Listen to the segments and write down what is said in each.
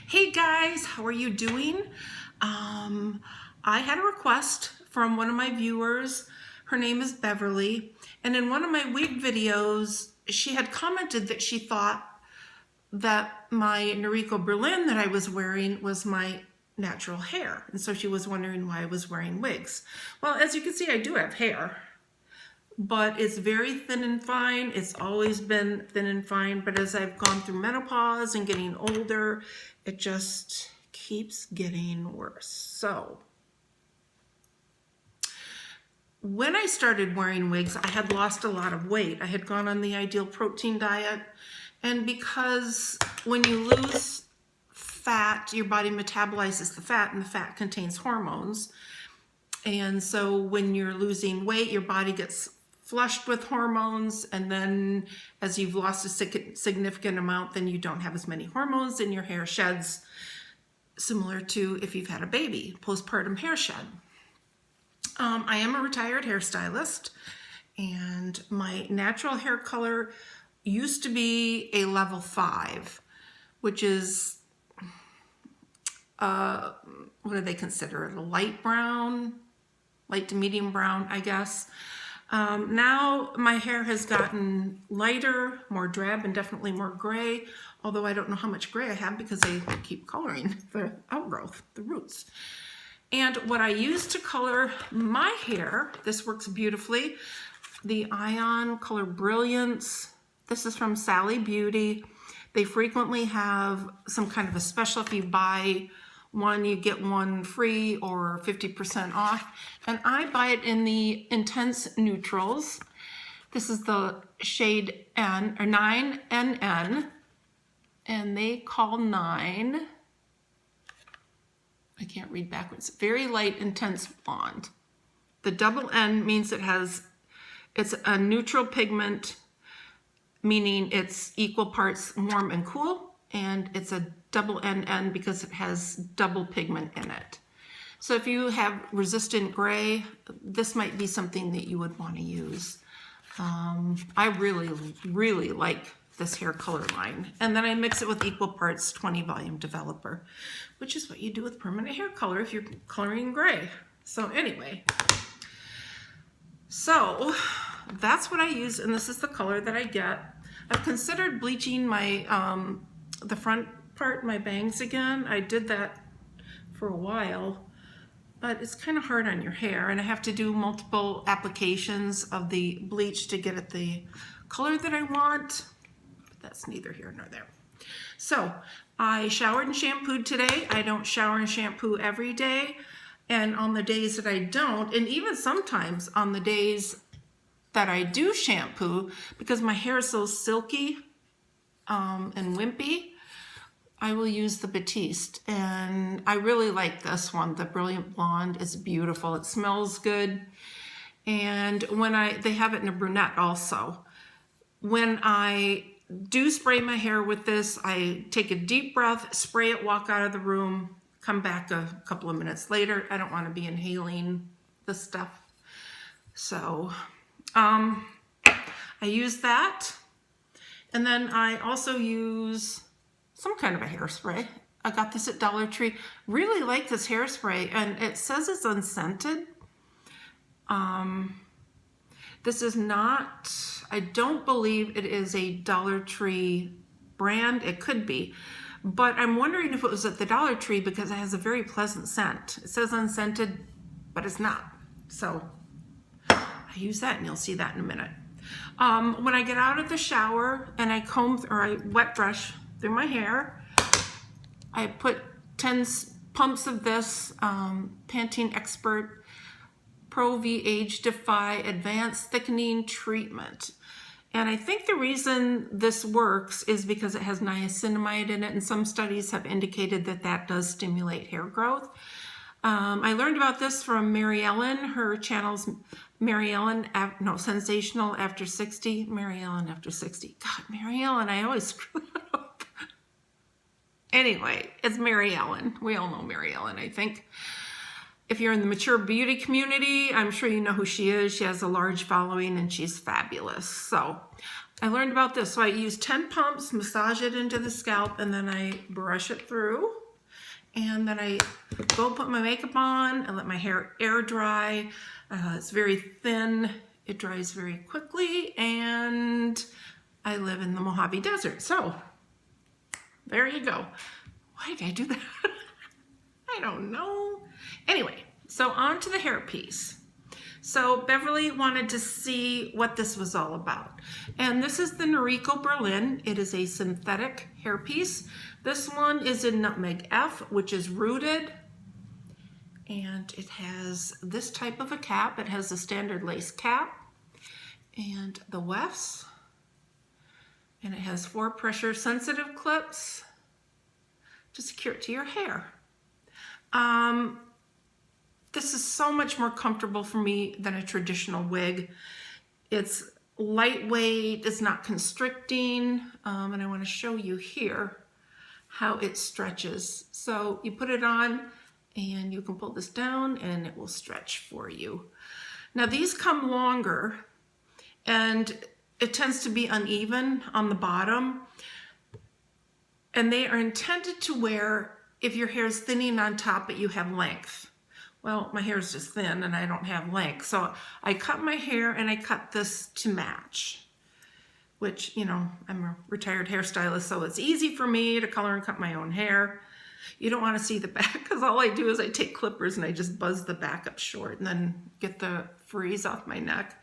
Hey guys, how are you doing? I had a request from one of my viewers. Her name is Beverly, and in one of my wig videos, she had commented that she thought that my Noriko Berlin that I was wearing was my natural hair, and so she was wondering why I was wearing wigs. Well, as you can see, I do have hair, but it's very thin and fine. It's always been thin and fine, but as I've gone through menopause and getting older, it just keeps getting worse. So when I started wearing wigs, I had lost a lot of weight. I had gone on the Ideal Protein diet, and because when you lose fat, your body metabolizes the fat, and the fat contains hormones. And so when you're losing weight, your body gets flushed with hormones, and then as you've lost a significant amount, then you don't have as many hormones and your hair sheds, similar to if you've had a baby, postpartum hair shed. I am a retired hairstylist, and my natural hair color used to be a level 5, which is what do they consider it? A light brown, light to medium brown, I guess. Now my hair has gotten lighter, more drab, and definitely more gray, although I don't know how much gray I have because I keep coloring the outgrowth, the roots. And what I use to color my hair, this works beautifully, the Ion Color Brilliance. This is from Sally Beauty. They frequently have some kind of a special. If you buy one, you get one free or 50% off. And I buy it in the Intense Neutrals. This is the shade N, or 9NN, and they call 9. I can't read backwards. Very light, intense blonde. The double N means it's a neutral pigment, meaning it's equal parts warm and cool, and it's a double NN because it has double pigment in it. So if you have resistant gray, this might be something that you would want to use. I really, really like this hair color line. And then I mix it with equal parts 20 volume developer, which is what you do with permanent hair color if you're coloring gray. So anyway, so that's what I use, and this is the color that I get. I've considered bleaching my the front part, my bangs again. I did that for a while, but it's kind of hard on your hair, and I have to do multiple applications of the bleach to get it the color that I want. But that's neither here nor there. So I showered and shampooed today. I don't shower and shampoo every day, and on the days that I don't, and even sometimes on the days that I do shampoo, because my hair is so silky and wimpy, I will use the Batiste. And I really like this one. The Brilliant Blonde is beautiful. It smells good. And when they have it in a brunette also. When I do spray my hair with this, I take a deep breath, spray it, walk out of the room, come back a couple of minutes later. I don't want to be inhaling the stuff. So I use that. And then I also use some kind of a hairspray. I got this at Dollar Tree. Really like this hairspray, and it says it's unscented. This is not, I don't believe it is a Dollar Tree brand. It could be, but I'm wondering if it was at the Dollar Tree because it has a very pleasant scent. It says unscented, but it's not. So I use that, and you'll see that in a minute. When I get out of the shower and I comb or I wet brush through my hair, I put 10 pumps of this Pantene Expert Pro V Age Defy Advanced Thickening Treatment. And I think the reason this works is because it has niacinamide in it, and some studies have indicated that that does stimulate hair growth. I learned about this from Mary Ellen. Her channel's Mary Ellen, Sensational After 60. Mary Ellen After 60. God, Mary Ellen, I always screw that up. Anyway, it's Mary Ellen. We all know Mary Ellen, I think. If you're in the mature beauty community, I'm sure you know who she is. She has a large following, and she's fabulous. So I learned about this. So I use 10 pumps, massage it into the scalp, and then I brush it through. And then I go put my makeup on and let my hair air dry. It's very thin. It dries very quickly, and I live in the Mojave Desert. So there you go. Why did I do that? I don't know. Anyway, so on to the hairpiece. So Beverly wanted to see what this was all about. And this is the Noriko Berlin. It is a synthetic hairpiece. This one is in Nutmeg F, which is rooted. And it has this type of a cap. It has a standard lace cap and the wefts. And it has 4 pressure sensitive clips to secure it to your hair. This is so much more comfortable for me than a traditional wig. It's lightweight, it's not constricting, and I want to show you here how it stretches. So you put it on and you can pull this down and it will stretch for you. Now these come longer and it tends to be uneven on the bottom, and they are intended to wear if your hair is thinning on top but you have length. Well, my hair is just thin and I don't have length. So I cut my hair and I cut this to match, which, you know, I'm a retired hairstylist, so it's easy for me to color and cut my own hair. You don't want to see the back because all I do is I take clippers and I just buzz the back up short and then get the frizz off my neck.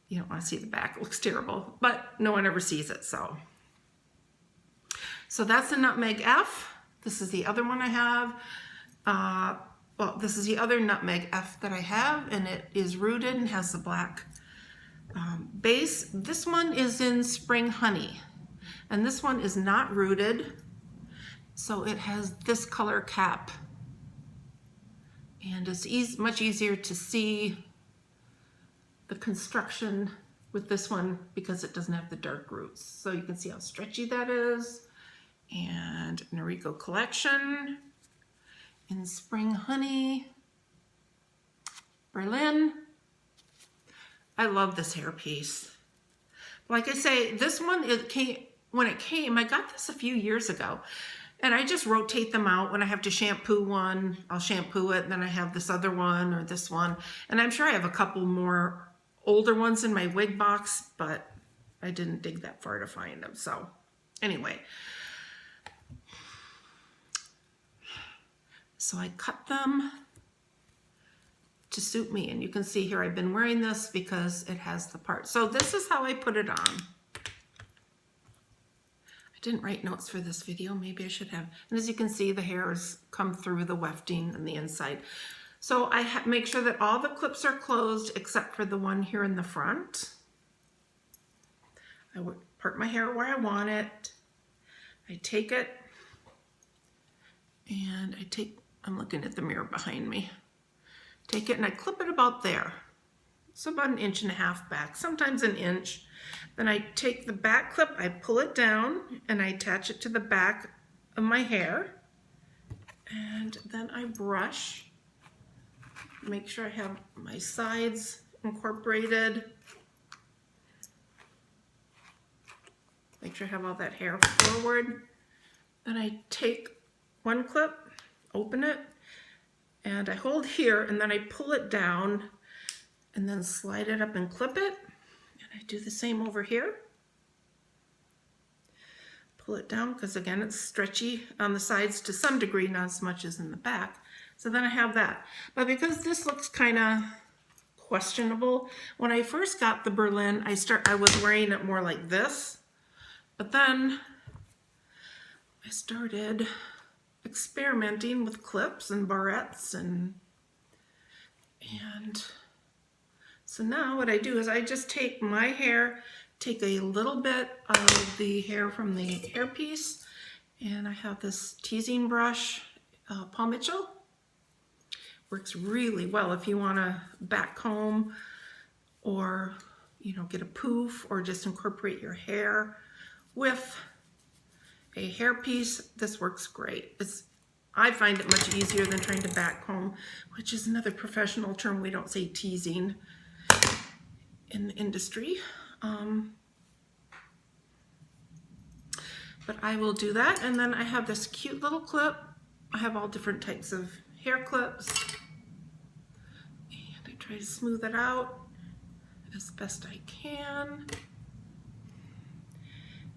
You don't want to see the back. It looks terrible, but no one ever sees it. So that's the Nutmeg F. This is the other one I have. Well, this is the other Nutmeg F that I have, and it is rooted and has the black base. This one is in Spring Honey, and this one is not rooted, so it has this color cap, and it's much easier to see the construction with this one because it doesn't have the dark roots. So you can see how stretchy that is. And Noriko Collection in Spring Honey, Berlin. I love this hairpiece. Like I say, this one, when it came, I got this a few years ago. And I just rotate them out. When I have to shampoo one, I'll shampoo it. And then I have this other one or this one. And I'm sure I have a couple more older ones in my wig box, but I didn't dig that far to find them. So anyway. So I cut them to suit me. And you can see here I've been wearing this because it has the part. So this is how I put it on. I didn't write notes for this video. Maybe I should have. And as you can see, the hairs come through the wefting on the inside. So I make sure that all the clips are closed except for the one here in the front. I would part my hair where I want it. I take it and I'm looking at the mirror behind me. Take it and I clip it about there. So about 1.5 inches back, sometimes 1 inch. Then I take the back clip, I pull it down and I attach it to the back of my hair. And then I brush, make sure I have my sides incorporated. Make sure I have all that hair forward. Then I take one clip, open it, and I hold here and then I pull it down and then slide it up and clip it. And I do the same over here. Pull it down because again it's stretchy on the sides to some degree, not as much as in the back. So then I have that. But because this looks kind of questionable, when I first got the Berlin, I was wearing it more like this. But then I started experimenting with clips and barrettes and so now what I do is I just take my hair, take a little bit of the hair from the hairpiece, and I have this teasing brush, Paul Mitchell. Works really well if you want to back comb or, you know, get a poof or just incorporate your hair with a hairpiece. This works great. I find it much easier than trying to back comb, which is another professional term. We don't say teasing in the industry. But I will do that. And then I have this cute little clip. I have all different types of hair clips. And I try to smooth it out as best I can.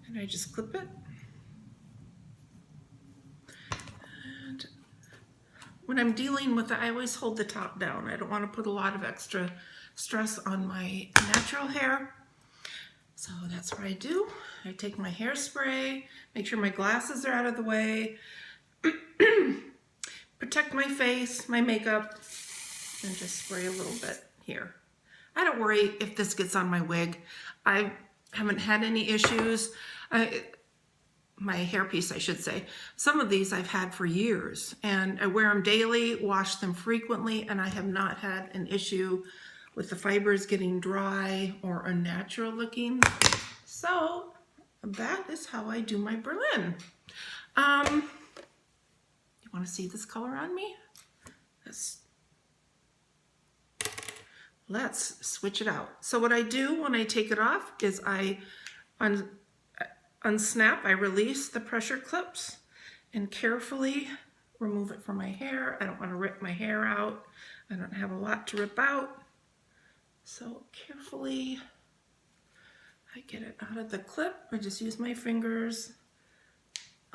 And I just clip it. And when I'm dealing with it, I always hold the top down. I don't want to put a lot of extra stress on my natural hair. So that's what I do. I take my hairspray, make sure my glasses are out of the way, protect my face, my makeup, and just spray a little bit here. I don't worry if this gets on my wig. I haven't had any issues. My hairpiece, I should say. Some of these I've had for years, and I wear them daily, wash them frequently, and I have not had an issue with the fibers getting dry or unnatural looking. So that is how I do my Berlin. You want to see this color on me? Let's switch it out. So what I do when I take it off is I unsnap, I release the pressure clips and carefully remove it from my hair. I don't want to rip my hair out. I don't have a lot to rip out. So carefully I get it out of the clip. I just use my fingers,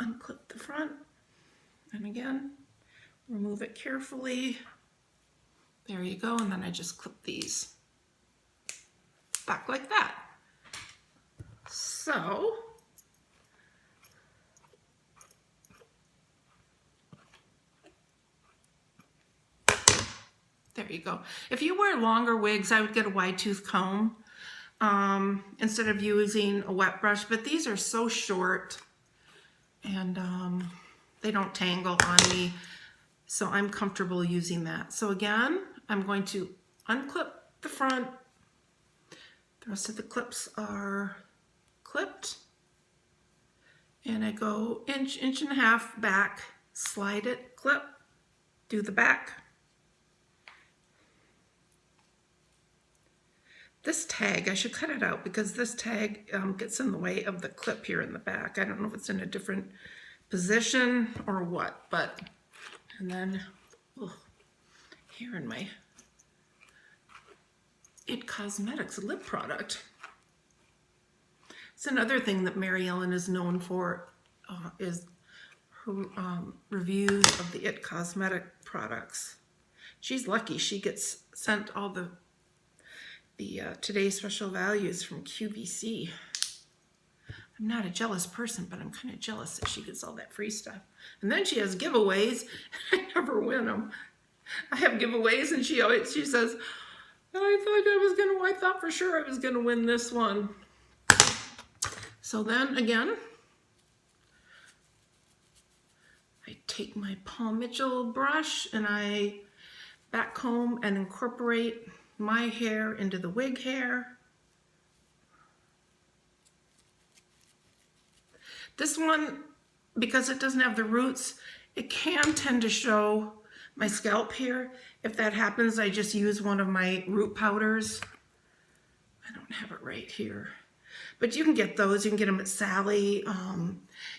unclip the front, and again, remove it carefully. There you go, and then I just clip these back like that. So, there you go. If you wear longer wigs, I would get a wide tooth comb instead of using a wet brush, but these are so short and they don't tangle on me, so I'm comfortable using that. So again, I'm going to unclip the front. The rest of the clips are clipped, and I go inch and a half back, slide it, clip, do the back. This tag, I should cut it out because this tag gets in the way of the clip here in the back. I don't know if it's in a different position or what, but, and then here in my It Cosmetics lip product. It's another thing that Mary Ellen is known for, is her reviews of the It Cosmetic products. She's lucky she gets sent all the today's special values from QVC. I'm not a jealous person, but I'm kind of jealous that she gets all that free stuff. And then she has giveaways. I never win them. I have giveaways, and she says, I thought for sure I was gonna win this one. So then again, I take my Paul Mitchell brush and I back comb and incorporate my hair into the wig hair. This one, because it doesn't have the roots, it can tend to show my scalp here. If that happens, I just use one of my root powders. I don't have it right here, but you can get those. You can get them at Sally.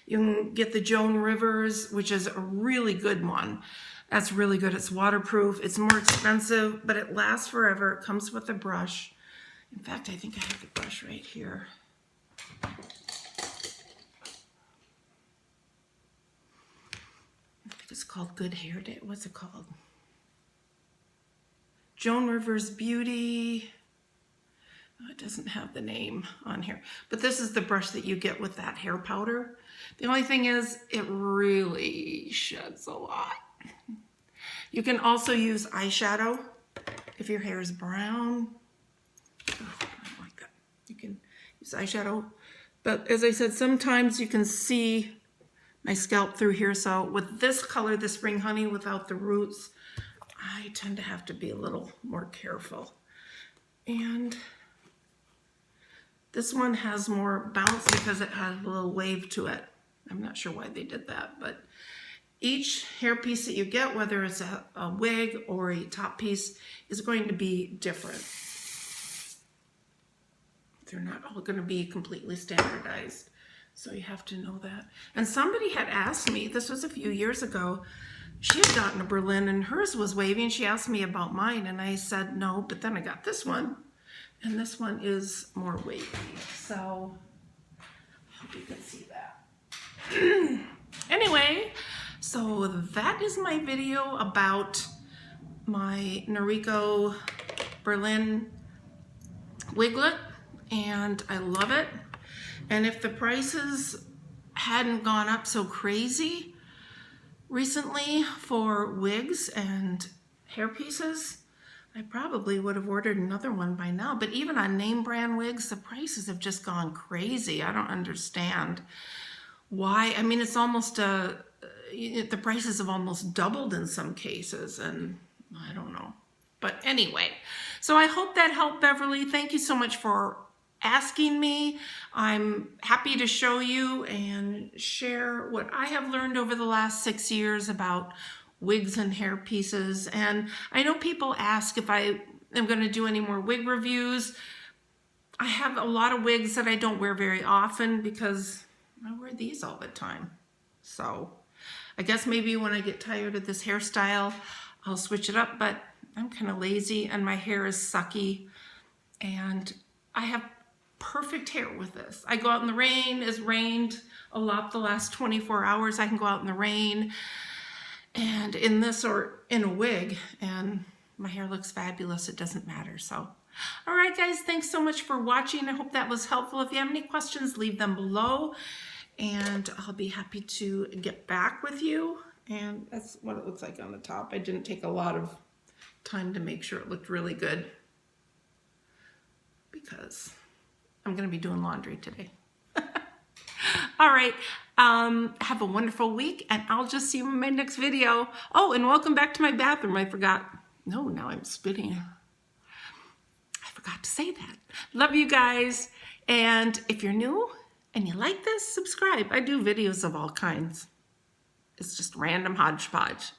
You can get the Joan Rivers, which is a really good one. That's really good. It's waterproof. It's more expensive, but it lasts forever. It comes with a brush. In fact, I think I have the brush right here. I think it's called Good Hair Day. What's it called? Joan Rivers Beauty. Oh, it doesn't have the name on here, but this is the brush that you get with that hair powder. The only thing is, it really sheds a lot. You can also use eyeshadow if your hair is brown. Oh, I don't like that. You can use eyeshadow, but as I said, sometimes you can see my scalp through here. So with this color, the Spring Honey without the roots, I tend to have to be a little more careful. And this one has more bounce because it has a little wave to it. I'm not sure why they did that, but each hair piece that you get, whether it's a wig or a top piece, is going to be different. They're not all going to be completely standardized. So you have to know that. And somebody had asked me, this was a few years ago, she had gotten a Berlin and hers was wavy, and she asked me about mine, and I said no, but then I got this one, and this one is more wavy. So I hope you can see that. Anyway, so that is my video about my Noriko Berlin Wiglet, and I love it. And if the prices hadn't gone up so crazy recently for wigs and hair pieces, I probably would have ordered another one by now. But even on name brand wigs, the prices have just gone crazy. I don't understand why. I mean, it's almost the prices have almost doubled in some cases, and I don't know. But anyway, so I hope that helped, Beverly. Thank you so much for asking me. I'm happy to show you and share what I have learned over the last 6 years about wigs and hair pieces. And I know people ask if I am going to do any more wig reviews. I have a lot of wigs that I don't wear very often because I wear these all the time. So I guess maybe when I get tired of this hairstyle, I'll switch it up, but I'm kind of lazy and my hair is sucky, and I have perfect hair with this. I go out in the rain. It's rained a lot the last 24 hours. I can go out in the rain and in this or in a wig, and my hair looks fabulous. It doesn't matter. So, all right, guys, thanks so much for watching. I hope that was helpful. If you have any questions, leave them below, and I'll be happy to get back with you. And that's what it looks like on the top. I didn't take a lot of time to make sure it looked really good because I'm going to be doing laundry today. All right. Have a wonderful week, and I'll just see you in my next video. Oh, and welcome back to my bathroom. I forgot. No, now I'm spitting. I forgot to say that. Love you guys. And if you're new and you like this, subscribe. I do videos of all kinds. It's just random hodgepodge.